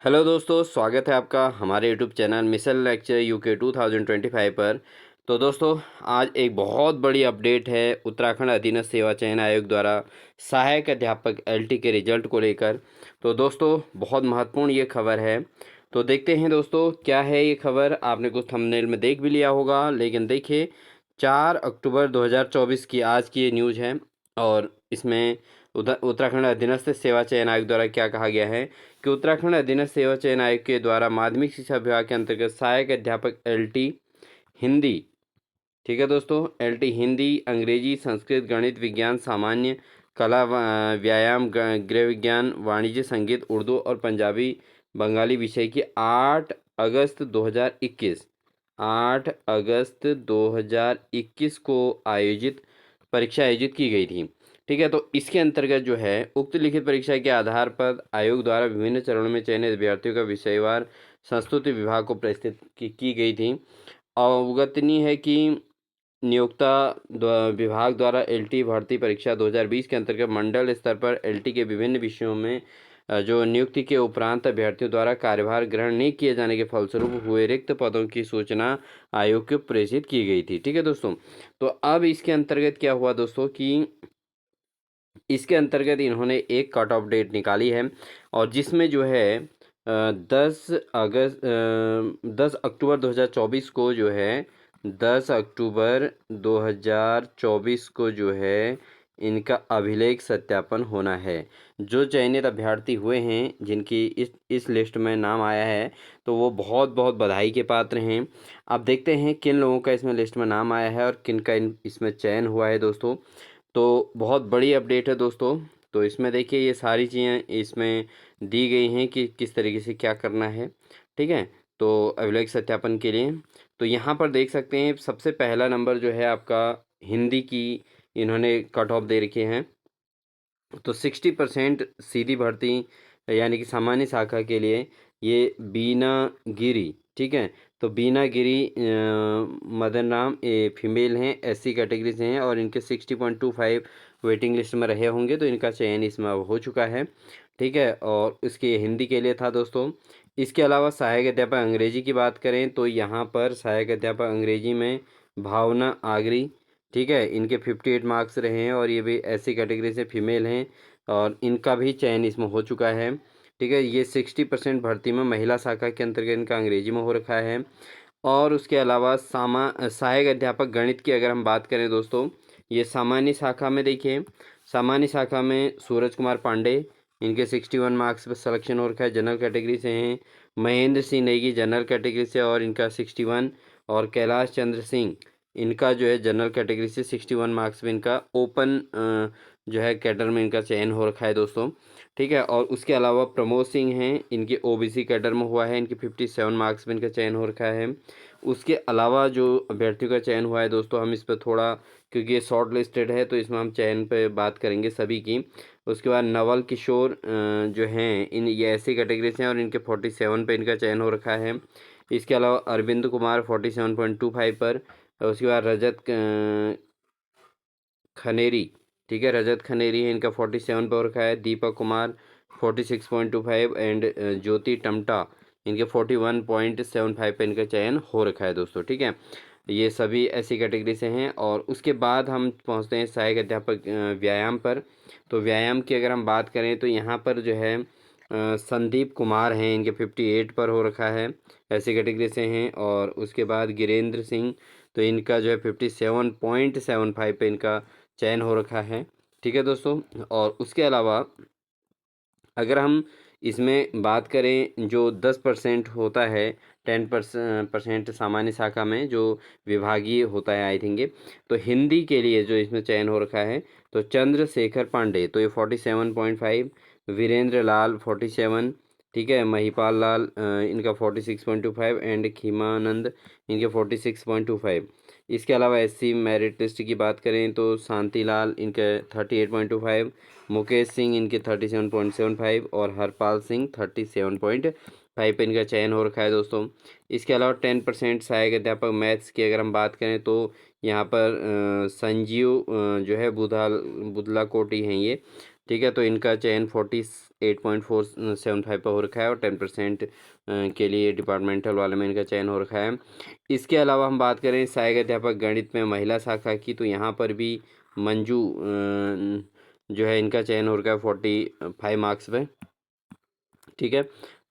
Hello दोस्तों, स्वागत है आपका हमारे यूट्यूब चैनल मिसल लेक्चर यूके 2025 पर। तो दोस्तों, आज एक बहुत बड़ी अपडेट है उत्तराखंड अधीनस्थ सेवा चयन आयोग द्वारा सहायक अध्यापक एलटी के रिजल्ट को लेकर। तो दोस्तों, बहुत महत्वपूर्ण ये खबर है। तो देखते हैं दोस्तों, क्या है ये खबर। आपने कुछ थंबनेल में देख भी लिया होगा, लेकिन देखिए 4 अक्टूबर 2024 की आज की ये न्यूज़ है। और इसमें उत्तराखंड अधीनस्थ सेवा चयन आयोग द्वारा क्या कहा गया है कि उत्तराखंड अधीनस्थ सेवा चयन आयोग के द्वारा माध्यमिक शिक्षा विभाग के अंतर्गत सहायक अध्यापक एलटी हिंदी, ठीक है दोस्तों, एलटी हिंदी, अंग्रेजी, संस्कृत, गणित, विज्ञान, सामान्य, कला, व्यायाम, गृह विज्ञान, वाणिज्य, संगीत, उर्दू और पंजाबी बंगाली विषय की 8 अगस्त 2021 को आयोजित परीक्षा आयोजित की गई थी। ठीक है, तो इसके अंतर्गत जो है उक्त लिखित परीक्षा के आधार पर आयोग द्वारा विभिन्न चरणों में चयनित अभ्यर्थियों का विषयवार संस्तुति विभाग को प्रस्तुत की गई थी। अवगतनीय है कि नियोक्ता विभाग द्वारा एलटी भर्ती परीक्षा 2020 के अंतर्गत मंडल स्तर पर एलटी के विभिन्न विषयों में जो नियुक्ति के उपरांत अभ्यर्थियों द्वारा कार्यभार ग्रहण नहीं किए जाने के फलस्वरूप हुए रिक्त पदों की सूचना आयोग को प्रेषित की गई थी। ठीक है दोस्तों, तो अब इसके अंतर्गत क्या हुआ दोस्तों कि इसके अंतर्गत इन्होंने एक कट ऑफ डेट निकाली है, और जिसमें जो है 10 अक्टूबर 2024 को जो है 10 अक्टूबर 2024 को जो है इनका अभिलेख सत्यापन होना है। जो चयनित अभ्यर्थी हुए हैं, जिनकी इस लिस्ट में नाम आया है, तो वो बहुत बहुत बधाई के पात्र हैं। अब देखते हैं किन लोगों का इसमें लिस्ट में नाम आया है और किन का इसमें चयन हुआ है दोस्तों। तो बहुत बड़ी अपडेट है दोस्तों। तो इसमें देखिए ये सारी चीज़ें इसमें दी गई हैं कि किस तरीके से क्या करना है। ठीक है, तो अभिलेख सत्यापन के लिए तो यहाँ पर देख सकते हैं सबसे पहला नंबर जो है आपका हिंदी की इन्होंने कट ऑफ दे रखे हैं। तो 60% सीधी भर्ती यानी कि सामान्य शाखा के लिए ये बीना गिरी, ठीक है। तो बीना गिरी मदन राम ये फीमेल हैं, एससी कैटेगरी से हैं और इनके 60.25 वेटिंग लिस्ट में रहे होंगे, तो इनका चयन इसमें अब हो चुका है। ठीक है, और इसके हिंदी के लिए था दोस्तों। इसके अलावा सहायक अध्यापक अंग्रेजी की बात करें तो यहाँ पर सहायक अध्यापक अंग्रेजी में भावना आगरी, ठीक है, इनके 58 मार्क्स रहे हैं और ये भी एससी कैटेगरी से फीमेल हैं और इनका भी चयन इसमें हो चुका है। ठीक है, ये 60% भर्ती में महिला शाखा के अंतर्गत इनका अंग्रेजी में हो रखा है। और उसके अलावा सहायक अध्यापक गणित की अगर हम बात करें दोस्तों, ये सामान्य शाखा में देखिए, सामान्य शाखा में सूरज कुमार पांडे, इनके 61 मार्क्स पर सिलेक्शन हो रखा है, जनरल कैटेगरी से हैं। महेंद्र सिंह नेगी जनरल कैटेगरी से और इनका 61, और कैलाश चंद्र सिंह इनका जो है जनरल कैटेगरी से 61 मार्क्स में इनका ओपन जो है कैडर में इनका चयन हो रखा है दोस्तों। ठीक है, और उसके अलावा प्रमोद सिंह हैं, इनके ओबीसी कैडर में हुआ है, इनके 57 मार्क्स में इनका चयन हो रखा है। उसके अलावा जो अभ्यर्थियों का चयन हुआ है दोस्तों, हम इस पर थोड़ा, क्योंकि ये शॉर्ट लिस्टेड है तो इसमें हम चयन पे बात करेंगे सभी की। उसके बाद नवल किशोर जो हैं इन ये ऐसी कैटेगरी से हैं और इनके 47 पे इनका चयन हो रखा है। इसके अलावा अरविंद कुमार 47.25 पर। उसके बाद रजत खनेरी, ठीक है, रजत खनेरी है, इनका 47 पर रखा है। दीपक कुमार 46.25 एंड ज्योति टमटा इनके 41.75 पे इनका चयन हो रखा है दोस्तों। ठीक है, ये सभी ऐसी कैटेगरी से हैं। और उसके बाद हम पहुंचते हैं सहायक अध्यापक व्यायाम पर। तो व्यायाम की अगर हम बात करें तो यहाँ पर जो है संदीप कुमार हैं, इनके 58 पर हो रखा है, ऐसी कैटेगरी से हैं। और उसके बाद गिरेंद्र सिंह, तो इनका जो है 57.75 पे इनका चयन हो रखा है। ठीक है दोस्तों, और उसके अलावा अगर हम इसमें बात करें जो 10% होता है, 10% सामान्य शाखा में जो विभागीय होता है आई थिंक, तो हिंदी के लिए जो इसमें चयन हो रखा है तो चंद्रशेखर पांडे, तो ये 47.5, वीरेंद्र लाल 47, ठीक है, महिपाल लाल इनका 46.25 एंड खीमानंद इनके 46.25। इसके अलावा एससी मेरिट लिस्ट की बात करें तो शांतिलाल इनके 38.25, मुकेश सिंह इनके 37.75 और हरपाल सिंह 37.5 पे इनका चयन हो रखा है दोस्तों। इसके अलावा 10% सहायक अध्यापक मैथ्स की अगर हम बात करें तो यहाँ पर संजीव जो है बुधला कोटी हैं ये, ठीक है। तो इनका चयन 48.475 पर हो रखा है और 10% के लिए डिपार्टमेंटल वाले में इनका चयन हो रखा है। इसके अलावा हम बात करें सहायक अध्यापक गणित में महिला शाखा की, तो यहाँ पर भी मंजू जो है इनका चयन हो रखा है 45 मार्क्स पे। ठीक है।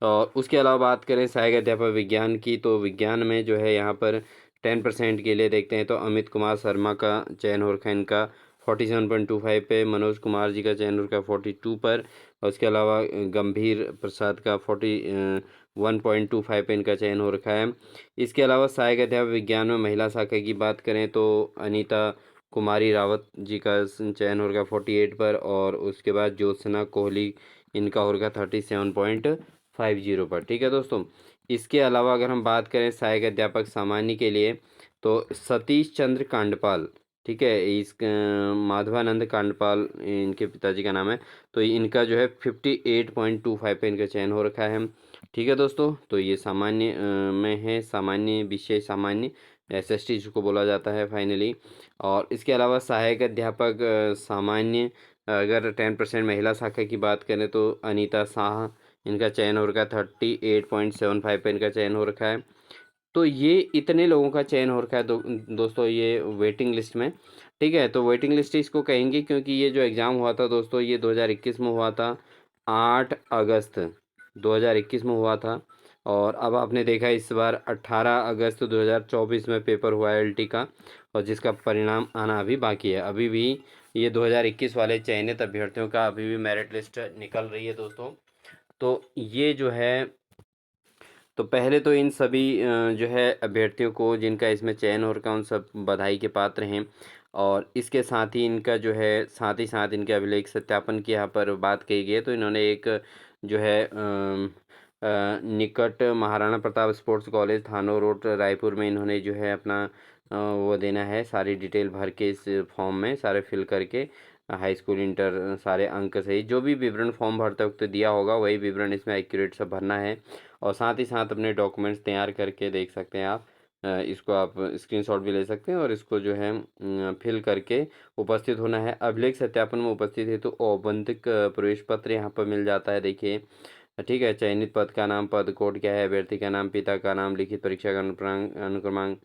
और उसके अलावा बात करें सहायक अध्यापक विज्ञान की, तो विज्ञान में जो है यहाँ पर 10% के लिए देखते हैं तो अमित कुमार शर्मा का चयन हो रखा है इनका 47.25 पे, मनोज कुमार जी का चयन हो रखा है 42 पर, और उसके अलावा गंभीर प्रसाद का 41.25 पे इनका चयन हो रखा है। इसके अलावा सहायक अध्यापक विज्ञान में महिला शाखा की बात करें तो अनीता कुमारी रावत जी का चयन हो रखा है 48 पर, और उसके बाद ज्योत्सना कोहली इनका हो रखा 37.50 पर। ठीक है दोस्तों। इसके अलावा अगर हम बात करें सहायक अध्यापक सामान्य के लिए, तो सतीश चंद्र कांडपाल, ठीक है, इस माधवानंद कांडपाल इनके पिताजी का नाम है, तो इनका जो है 58.25 पे इनका चयन हो रखा है। ठीक है दोस्तों। तो ये सामान्य में है, सामान्य विषय सामान्य एसएसटी जिसको बोला जाता है फाइनली। और इसके अलावा सहायक अध्यापक सामान्य अगर 10% महिला शाखा की बात करें तो अनीता शाह इनका चयन हो रखा है 38.75 पे इनका चयन हो रखा है। तो ये इतने लोगों का चयन हो रखा है दोस्तों ये वेटिंग लिस्ट में। ठीक है। तो वेटिंग लिस्ट इसको कहेंगे क्योंकि ये जो एग्ज़ाम हुआ था दोस्तों ये 2021 में हुआ था, 8 अगस्त 2021 में हुआ था। और अब आपने देखा इस बार 18 अगस्त 2024 में पेपर हुआ है एलटी का, और जिसका परिणाम आना अभी बाकी है। अभी भी ये 2021 वाले चयनित अभ्यर्थियों का अभी भी मेरिट लिस्ट निकल रही है दोस्तों। तो ये जो है, तो पहले तो इन सभी जो है अभ्यर्थियों को जिनका इसमें चयन हो रखा है उन सब बधाई के पात्र हैं। और इसके साथ ही इनका जो है साथ ही साथ इनके अभिलेख सत्यापन की यहाँ पर बात कही गई है, तो इन्होंने एक जो है निकट महाराणा प्रताप स्पोर्ट्स कॉलेज थानो रोड रायपुर में इन्होंने जो है अपना वो देना है, सारी डिटेल भर के इस फॉर्म में सारे फिल करके हाई स्कूल इंटर सारे अंक सहित जो भी विवरण फॉर्म भरते वक्त दिया होगा वही विवरण इसमें एक्यूरेट सब भरना है। और साथ ही साथ अपने डॉक्यूमेंट्स तैयार करके देख सकते हैं आप, इसको आप स्क्रीनशॉट भी ले सकते हैं और इसको जो है फिल करके उपस्थित होना है। अभिलेख सत्यापन में उपस्थित है तो औपबंधिक प्रवेश पत्र यहाँ पर मिल जाता है, देखिए। ठीक है। चयनित पद का नाम, पद कोड क्या है, अभ्यर्थी का नाम, पिता का नाम, लिखित परीक्षा का अनुक्रमांक,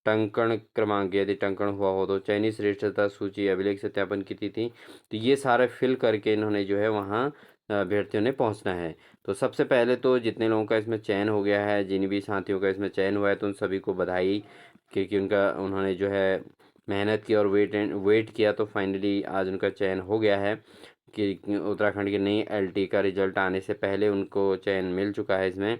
टंकण क्रमांक यदि टंकण हुआ हो तो, चयनित श्रेष्ठता सूची, अभिलेख सत्यापन की तिथि। तो ये सारा फिल करके इन्होंने जो है वहाँ अभ्यर्थियों ने पहुँचना है। तो सबसे पहले तो जितने लोगों का इसमें चयन हो गया है, जिन भी साथियों का इसमें चयन हुआ है, तो उन सभी को बधाई, क्योंकि उन्होंने जो है मेहनत की और वेट किया, तो फाइनली आज उनका चयन हो गया है कि उत्तराखंड की नई एलटी का रिजल्ट आने से पहले उनको चयन मिल चुका है इसमें।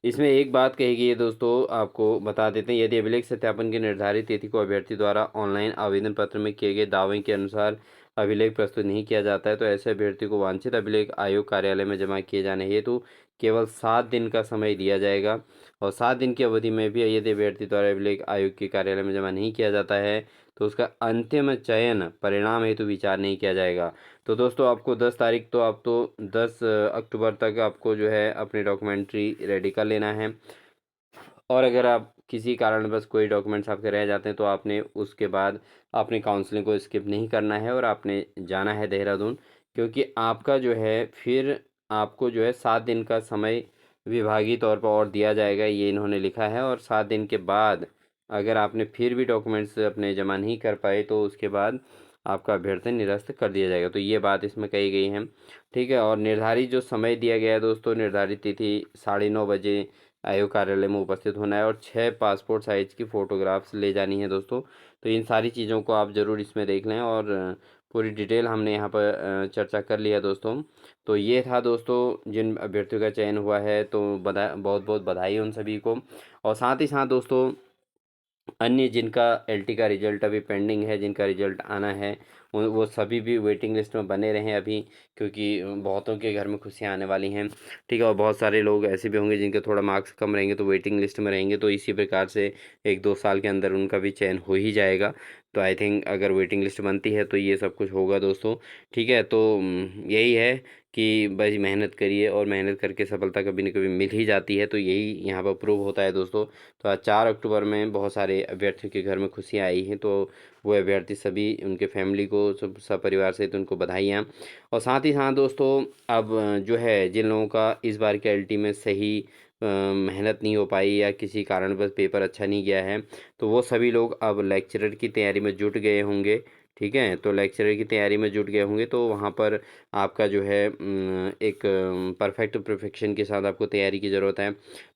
इसमें एक बात कही गई है दोस्तों, आपको बता देते हैं, यदि अभिलेख सत्यापन की निर्धारित तिथि को अभ्यर्थी द्वारा ऑनलाइन आवेदन पत्र में किए गए दावे के अनुसार अभिलेख प्रस्तुत नहीं किया जाता है तो ऐसे अभ्यर्थी को वांछित अभिलेख आयोग कार्यालय में जमा किए जाने हेतु केवल 7 दिन का समय दिया जाएगा। और 7 दिन की अवधि में भी यदि अभ्यर्थी द्वारा अभिलेख आयोग के कार्यालय में जमा नहीं किया जाता है तो उसका अंतिम चयन परिणाम हेतु विचार नहीं किया जाएगा। तो दोस्तों आपको 10 तारीख, तो आप तो 10 अक्टूबर तक आपको जो है अपनी डॉक्यूमेंट्री रेडी कर लेना है। और अगर आप किसी कारणवश कोई डॉक्यूमेंट्स आपके रह जाते हैं तो आपने उसके बाद अपनी काउंसलिंग को स्किप नहीं करना है और आपने जाना है देहरादून, क्योंकि आपका जो है फिर आपको जो है 7 दिन का समय विभागीय तौर पर और दिया जाएगा, ये इन्होंने लिखा है। और 7 दिन के बाद अगर आपने फिर भी डॉक्यूमेंट्स अपने जमा नहीं कर पाए तो उसके बाद आपका अभ्यर्थन निरस्त कर दिया जाएगा, तो ये बात इसमें कही गई है। ठीक है। और निर्धारित जो समय दिया गया है दोस्तों, निर्धारित तिथि 9:30 बजे आयोग कार्यालय में उपस्थित होना है और 6 पासपोर्ट साइज़ की फ़ोटोग्राफ्स ले जानी है दोस्तों। तो इन सारी चीज़ों को आप ज़रूर इसमें देख लें, और पूरी डिटेल हमने यहाँ पर चर्चा कर लिया दोस्तों। तो ये था दोस्तों जिन अभ्यर्थियों का चयन हुआ है, तो बहुत बहुत बधाई उन सभी को। और साथ ही साथ दोस्तों अन्य जिनका एलटी का रिजल्ट अभी पेंडिंग है, जिनका रिजल्ट आना है, वो सभी भी वेटिंग लिस्ट में बने रहें अभी, क्योंकि बहुतों के घर में खुशियाँ आने वाली हैं। ठीक है। और बहुत सारे लोग ऐसे भी होंगे जिनके थोड़ा मार्क्स कम रहेंगे तो वेटिंग लिस्ट में रहेंगे, तो इसी प्रकार से 1-2 साल के अंदर उनका भी चयन हो ही जाएगा। तो आई थिंक अगर वेटिंग लिस्ट बनती है तो ये सब कुछ होगा दोस्तों। ठीक है। तो यही है कि भाई मेहनत करिए और मेहनत करके सफलता कभी न कभी मिल ही जाती है। तो यही यहाँ पर प्रूव होता है दोस्तों। तो आज 4 अक्टूबर में बहुत सारे अभ्यर्थियों के घर में खुशियाँ आई हैं, तो वो अभ्यर्थी सभी उनके फैमिली को सब सपरिवार सहित उनको बधाइयाँ। और साथ ही साथ दोस्तों अब जो है जिन लोगों का इस बार के एलटी में सही मेहनत नहीं हो पाई या किसी कारणवश पेपर अच्छा नहीं गया है, तो वो सभी लोग अब लेक्चरर की तैयारी में जुट गए होंगे। ठीक है, तो लेक्चरर की तैयारी में जुट गए होंगे, तो वहाँ पर आपका जो है एक परफेक्ट परफेक्शन के साथ आपको तैयारी की ज़रूरत है।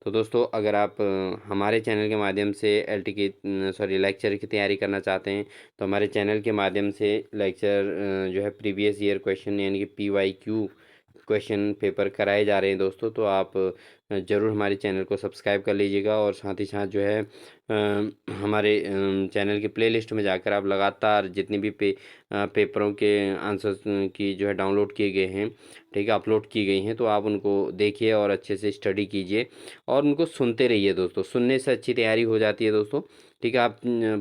तो दोस्तों अगर आप हमारे चैनल के माध्यम से एलटी की सॉरी लेक्चर की तैयारी करना चाहते हैं, तो हमारे चैनल के माध्यम से लेक्चर जो है प्रीवियस ईयर क्वेश्चन यानी कि PYQ क्वेश्चन पेपर कराए जा रहे हैं दोस्तों। तो आप ज़रूर हमारे चैनल को सब्सक्राइब कर लीजिएगा और साथ ही साथ जो है हमारे चैनल के प्लेलिस्ट में जाकर आप लगातार जितनी भी पेपरों के आंसर्स की जो है डाउनलोड किए गए हैं, ठीक है, अपलोड की गई हैं, तो आप उनको देखिए और अच्छे से स्टडी कीजिए और उनको सुनते रहिए दोस्तों। सुनने से अच्छी तैयारी हो जाती है दोस्तों। ठीक है, आप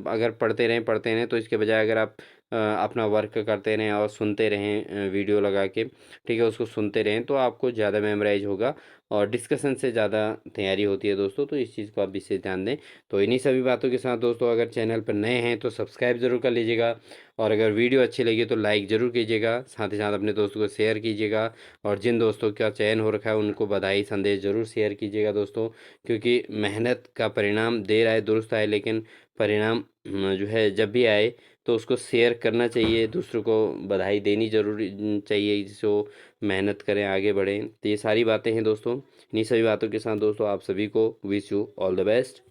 अगर पढ़ते रहें तो इसके बजाय अगर आप अपना वर्क करते रहें और सुनते रहें वीडियो लगा के, ठीक है, उसको सुनते रहें, तो आपको ज़्यादा मेमोराइज होगा और डिस्कशन से ज़्यादा तैयारी होती है दोस्तों। तो इस चीज़ को आप विशेष ध्यान दें। तो इन्हीं सभी बातों के साथ दोस्तों अगर चैनल पर नए हैं तो सब्सक्राइब ज़रूर कर लीजिएगा और अगर वीडियो अच्छी लगी तो लाइक ज़रूर कीजिएगा। साथ ही साथ अपने दोस्तों को शेयर कीजिएगा और जिन दोस्तों का चयन हो रखा है उनको बधाई संदेश ज़रूर शेयर कीजिएगा दोस्तों, क्योंकि मेहनत का परिणाम देर आए दुरुस्त आए, लेकिन परिणाम जो है जब भी आए तो उसको शेयर करना चाहिए, दूसरों को बधाई देनी ज़रूरी चाहिए, जिससे वो मेहनत करें, आगे बढ़ें। तो ये सारी बातें हैं दोस्तों। इन्हीं सभी बातों के साथ दोस्तों आप सभी को wish you all the best.